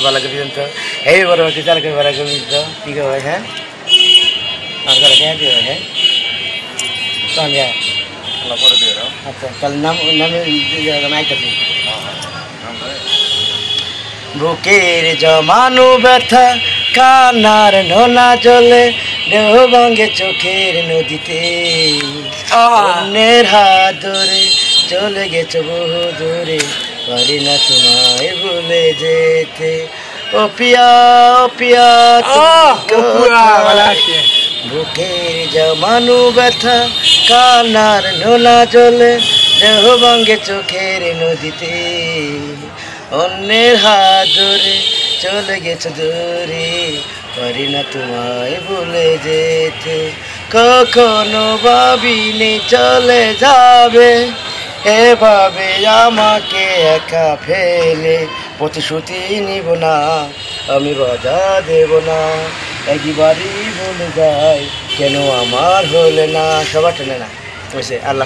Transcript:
ভালো করে তো এই বড় হচ্ছে চাল করে ভালো করে তো ঠিক হয় হ্যাঁ আর করে কে দিয়ে হ্যাঁ কোন যা আল্লাহ পরে দিয়ে দাও আচ্ছা তাহলে নামে আইতাছি বুকের জমানো ব্যথা কান্নার নোনা জলে দেহ ভাঙে চোখের নদীতে অন্যের হাত ধরে চলে গেছো বহু দূরে পারি না তোমায় ভুলে যেতে ও পিয়া বুকের জমানো ব্যথা কান্নার নোনা জলে দেহ ভাঙে চোখের নদীতে অন্যের হাত ধরে চলে গেছো দূরে পারি না তোমায় ভুলে যেতে কখনো ভাবিনি চলে যাবে এভাবে আমাকে একা ফেলে প্রতিশ্রুতি নিব না আমি বাধা দেব না একবারই বলে যাই কেন আমার হলে না সবার টেনে না বলছে আল্লাহ